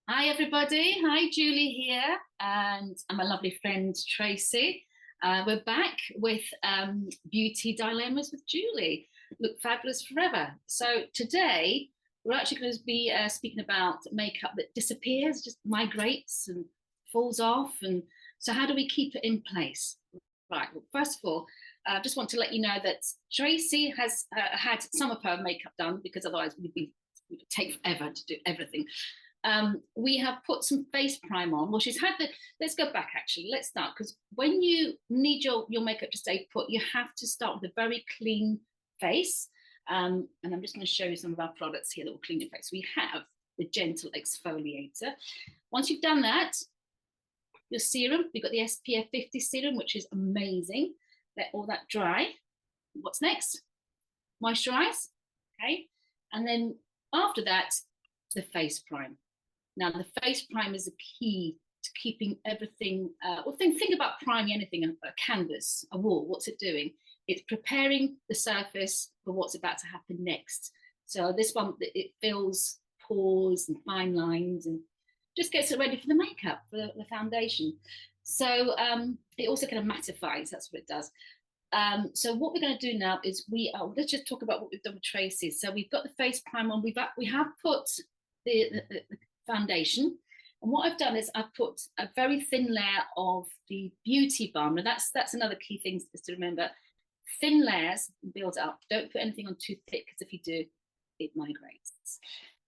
Hi, everybody. Hi, Julie here, and my lovely friend Tracy. We're back with Beauty Dilemmas with Julie. Look fabulous forever. So, today we're actually going to be speaking about makeup that disappears, just migrates and falls off. And so, how do we keep it in place? Right. Well, first of all, I just want to let you know that Tracy has had some of her makeup done because otherwise we'd take forever to do everything. We have put some face prime on. Well, she's had the, let's go back actually. Let's start because when you need your makeup to stay put, you have to start with a very clean face. And I'm just going to show you some of our products here that will clean your face. We have the Gentle Exfoliator. Once you've done that, your serum, we've got the SPF 50 serum, which is amazing. Let all that dry. What's next? Moisturize. Okay. And then after that, the face prime. Now, the face prime is the key to keeping everything. Well, think about priming anything, a canvas, a wall. What's it doing? It's preparing the surface for what's about to happen next. So this one, it fills pores and fine lines and just gets it ready for the makeup, for the foundation. So it also kind of mattifies. That's what it does. So what we're going to do now is let's just talk about what we've done with Tracy. So we've got the face prime on. We have put the foundation, and what I've done is I've put a very thin layer of the beauty balm, and that's another key thing is to remember: thin layers build up. Don't put anything on too thick because if you do, it migrates.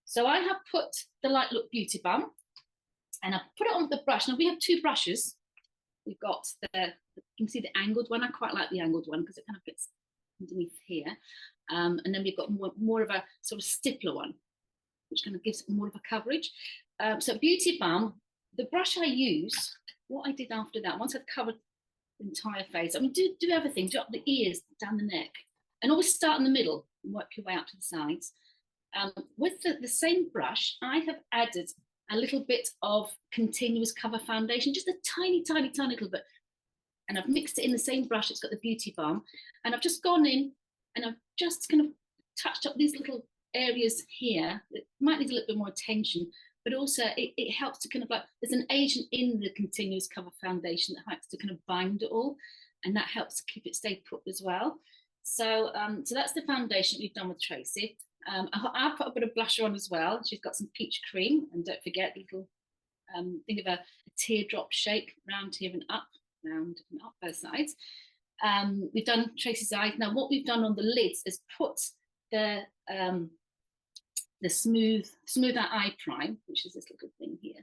So I have put the Light Look beauty balm, and I've put it on the brush. Now we have two brushes. We've got you can see the angled one. I quite like the angled one because it kind of fits underneath here, and then we've got more of a sort of stippler one, which kind of gives more of a coverage. So beauty balm, the brush I use, what I did after that, once I've covered the entire face, I mean, do everything, do up the ears, down the neck, and always start in the middle and work your way out to the sides. With the same brush, I have added a little bit of continuous cover foundation, just a tiny, tiny, tiny little bit. And I've mixed it in the same brush, it's got the beauty balm, and I've just gone in and I've just kind of touched up these little areas here that might need a little bit more attention, but also it helps to kind of like, there's an agent in the continuous cover foundation that helps to kind of bind it all, and that helps to keep it stay put as well. So so that's the foundation we've done with Tracy. I've put a bit of blusher on as well. She's got some peach cream, and don't forget the little think of a teardrop shape, round here and up, round and up both sides. We've done Tracy's eyes. Now what we've done on the lids is put the smooth out eye prime, which is this little thing here.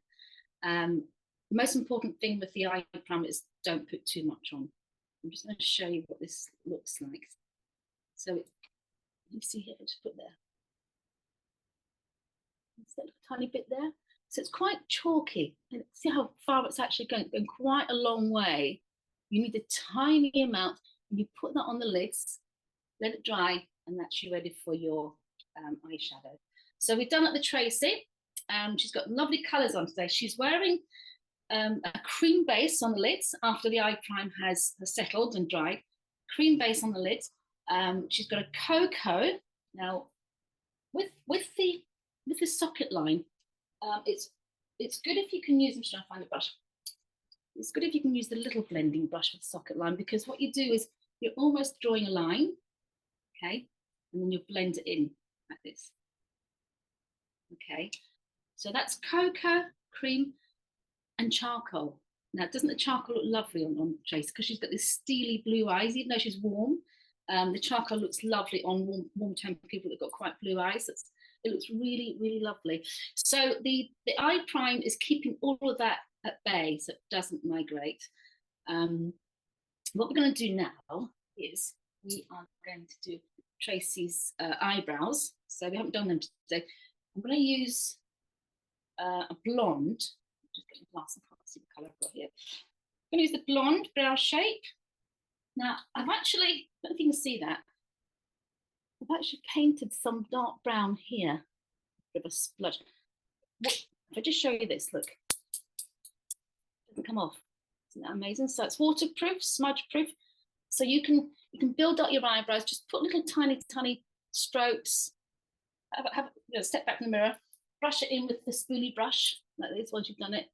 The most important thing with the eye prime is don't put too much on. I'm just going to show you what this looks like. So you see here, just put there. It's a tiny bit there. So it's quite chalky. And see how far it's actually going quite a long way. You need a tiny amount, and you put that on the lids, let it dry, and that's you ready for your eyeshadow. So we've done it with Tracy. She's got lovely colours on today. She's wearing a cream base on the lids after the eye prime has settled and dried. Cream base on the lids. She's got a cocoa. Now, with the socket line, it's good if you can use. I'm just trying to find a brush. It's good if you can use the little blending brush with the socket line, because what you do is you're almost drawing a line, okay, and then you blend it in like this. Okay, so that's cocoa, cream, and charcoal. Now, doesn't the charcoal look lovely on Trace? Because she's got this steely blue eyes, even though she's warm. The charcoal looks lovely on warm tempered people that got quite blue eyes. It looks really, really lovely. So the eye prime is keeping all of that at bay, so it doesn't migrate. What we're going to do now is we are going to do Tracy's eyebrows. So we haven't done them today. I'm going to use a blonde. Just get the glass, I can't see the colour I've got here. I'm going to use the blonde brow shape. Now, I've actually, I don't know if you can see that, I've actually painted some dark brown here. A bit of a splodge. If I just show you this, look. It doesn't come off. Isn't that amazing? So it's waterproof, smudge proof. So you can build up your eyebrows, just put little tiny, tiny strokes. Step back from the mirror, brush it in with the spoolie brush, like this. Once you've done it,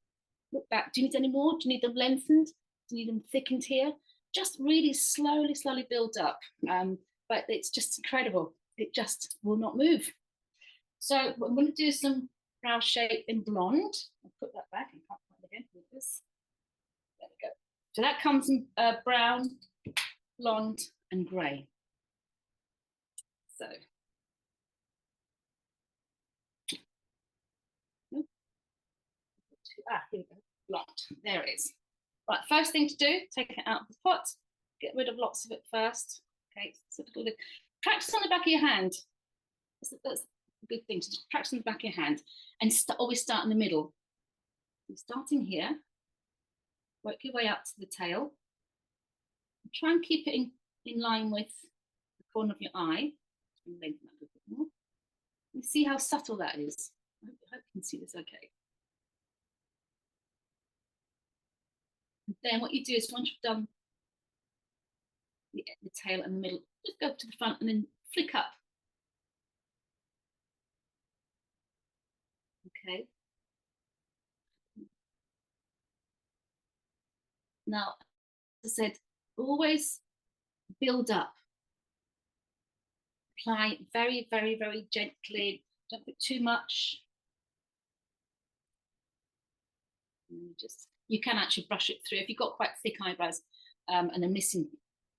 look back. Do you need any more? Do you need them lengthened? Do you need them thickened here? Just really slowly, slowly build up. But it's just incredible. It just will not move. So I'm going to do some brow shape in blonde. I'll put that back. I can't find it again with this. There we go. So that comes in brown, blonde, and grey. So here we go. Blonde. There it is. Right, first thing to do, take it out of the pot. Get rid of lots of it first. Okay, so practice on the back of your hand. That's a good thing. To practice on the back of your hand, and always start in the middle. You're starting here. Work your way up to the tail. Try and keep it in line with the corner of your eye. Lengthen that a bit more. You see how subtle that is. I hope you can see this okay. And then what you do is once you've done the tail and the middle, just go to the front and then flick up. Okay. Now, as I said, always build up. Apply very, very, very gently. Don't put too much. You can actually brush it through if you've got quite thick eyebrows and they're missing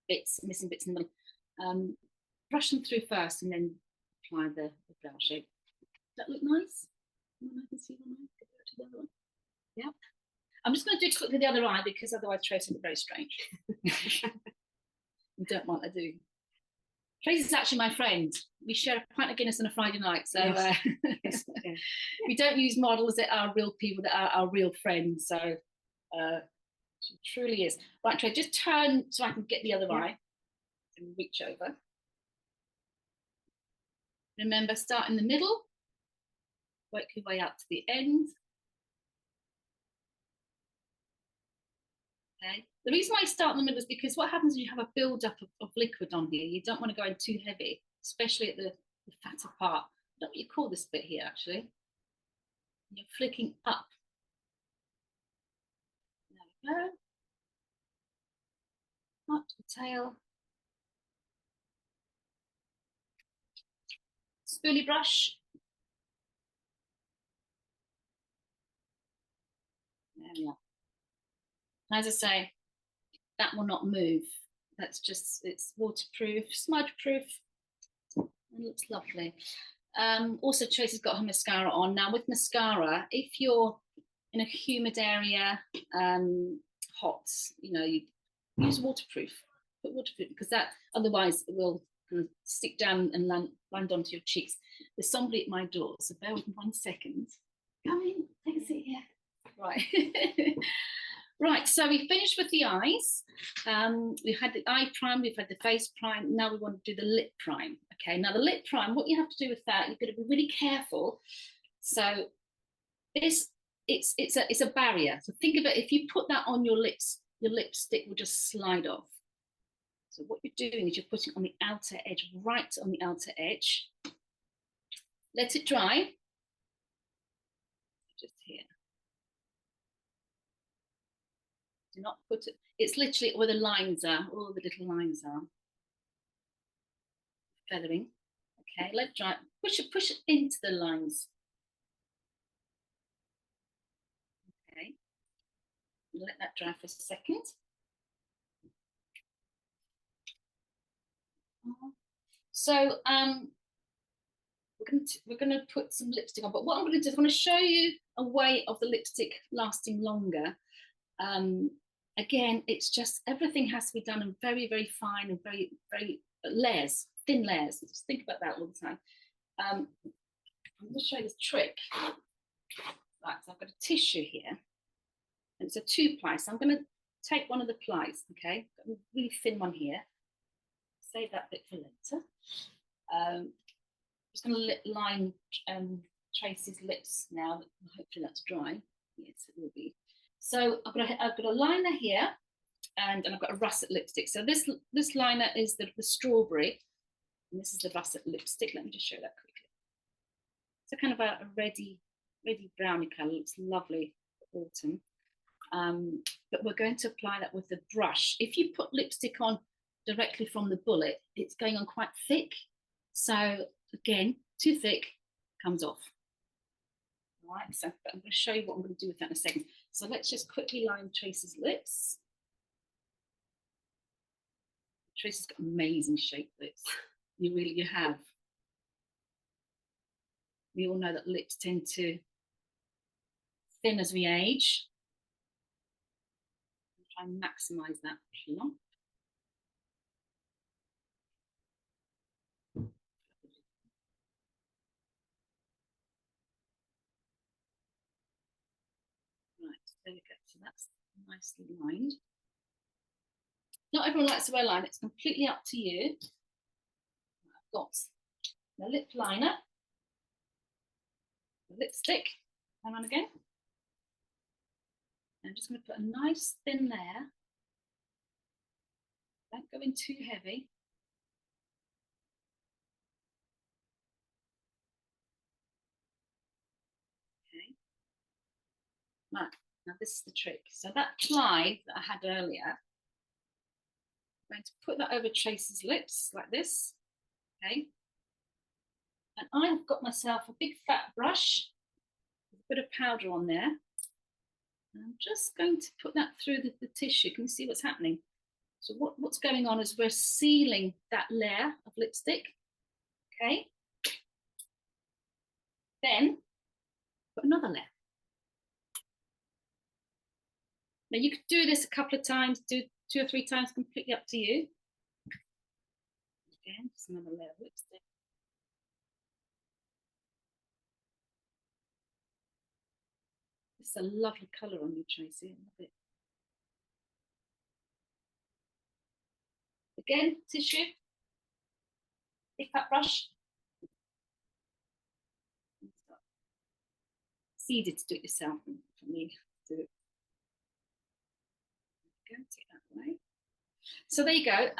bits in the middle. Brush them through first and then apply the brow shape. Does that look nice? I can see one eye. Go to the other one. Yeah. I'm just going to do quickly the other eye because otherwise Tracy will look very strange. You don't want to do. Tracy's actually my friend. We share a pint of Guinness on a Friday night, so yes. We don't use models that are real people, that are our real friends. So she truly is. Right, Tracy, just turn so I can get the other eye and reach over. Remember, start in the middle, work your way out to the end. Okay. The reason why I start in the middle is because what happens is you have a build-up of liquid on here. You don't want to go in too heavy, especially at the fatter part. I don't know what you call this bit here, actually. You're flicking up. There we go. Up to the tail. Spoolie brush. There we are. As I say, that will not move. That's just, it's waterproof, smudge proof. It looks lovely. Also, Tracy's got her mascara on. Now with mascara, if you're in a humid area, hot, you use waterproof. Put waterproof because that otherwise it will kind of stick down and land onto your cheeks. There's somebody at my door, so bear with me 1 second. Come in, take a seat here. Right. Right, so we finished with the eyes. We've had the eye prime, we've had the face prime. Now we want to do the lip prime. Okay, now the lip prime, what you have to do with that, you've got to be really careful. So this, it's a barrier. So think of it, if you put that on your lips, your lipstick will just slide off. So what you're doing is you're putting on the outer edge, right on the outer edge. Let it dry. Just here. Do not put it, it's literally where the lines are, all the little lines are. Feathering. Okay, let it dry. Push it into the lines. Okay. Let that dry for a second. So we're going to put some lipstick on, but what I'm going to do is I'm going to show you a way of the lipstick lasting longer. Again, it's just everything has to be done in very, very fine and very, very layers, thin layers. Just think about that all the time. I'm going to show you this trick. Right, so I've got a tissue here, and it's a 2-ply. So I'm going to take one of the plies. Okay, got a really thin one here. Save that bit for later. Just going to line Tracy's lips now. Hopefully that's dry. Yes, it will be. So I've got a liner here, and I've got a russet lipstick. So this liner is the strawberry, and this is the russet lipstick. Let me just show that quickly. So kind of a reddy really browny colour, looks lovely for autumn. But we're going to apply that with a brush. If you put lipstick on directly from the bullet, it's going on quite thick. So again, too thick, comes off. All right, so I'm going to show you what I'm going to do with that in a second. So let's just quickly line Trace's lips. Trace's got amazing shaped lips. You have. We all know that lips tend to thin as we age. Try and maximise that plump. Right, there we go. So that's nicely lined. Not everyone likes to wear line. It's completely up to you. I've got the lip liner, the lipstick. Hang on again. I'm just going to put a nice thin layer. Don't go in too heavy. Okay. Right, now this is the trick. So that Clyde that I had earlier, I'm going to put that over Trace's lips like this. Okay. And I've got myself a big fat brush with a bit of powder on there. And I'm just going to put that through the tissue. Can you see what's happening? So what's going on is we're sealing that layer of lipstick. Okay. Then put another layer. Now you could do this a couple of times, do 2 or 3 times, completely up to you. Again, just another layer of lipstick. It's a lovely colour on you, Tracy. I love it. Again, tissue. Big fat brush. It's easy to do it yourself than for me to do it. Go take that away. So there you go.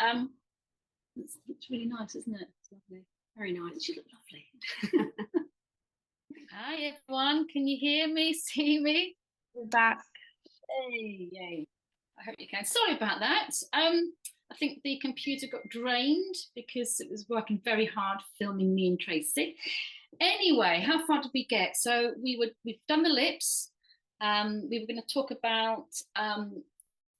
It's really nice, isn't it? It's lovely. Very nice. You look lovely. Hi everyone. Can you hear me? See me? We're back. Hey, yay. I hope you can. Sorry about that. I think the computer got drained because it was working very hard filming me and Tracy. Anyway, how far did we get? So we've done the lips. We were going to talk about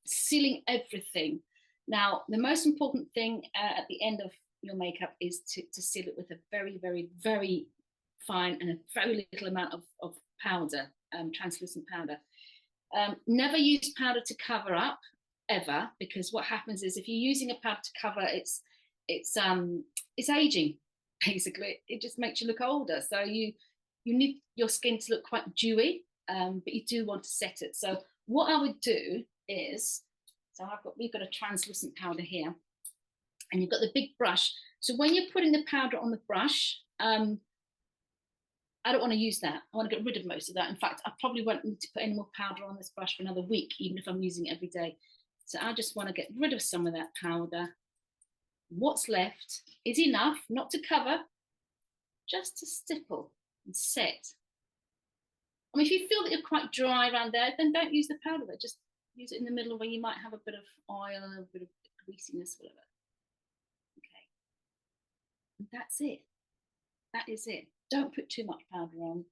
sealing everything. Now, the most important thing at the end of your makeup is to seal it with a very, very, very fine and a very little amount of powder, translucent powder. Never use powder to cover up, ever, because what happens is if you're using a powder to cover, it's aging, basically. It just makes you look older. So you need your skin to look quite dewy, but you do want to set it. So what I would do is, so we've got a translucent powder here, and you've got the big brush. So when you're putting the powder on the brush, I don't want to use that. I want to get rid of most of that. In fact, I probably won't need to put any more powder on this brush for another week, even if I'm using it every day. So I just want to get rid of some of that powder. What's left is enough, not to cover, just to stipple and set. I mean, if you feel that you're quite dry around there, then don't use the powder there. Just use it in the middle where you might have a bit of oil and a bit of greasiness, whatever. Okay. And that's it. That is it. Don't put too much powder on.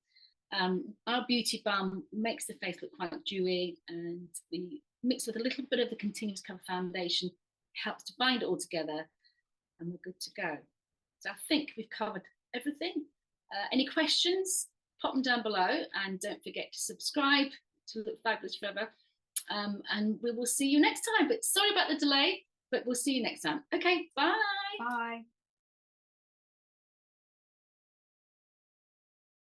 Our beauty balm makes the face look quite dewy, and we mix with a little bit of the continuous cover foundation, helps to bind it all together, and we're good to go. So I think we've covered everything. Any questions, pop them down below, and don't forget to subscribe to Look Fabulous Forever, and we will see you next time. But sorry about the delay, but we'll see you next time. Okay, bye. Bye.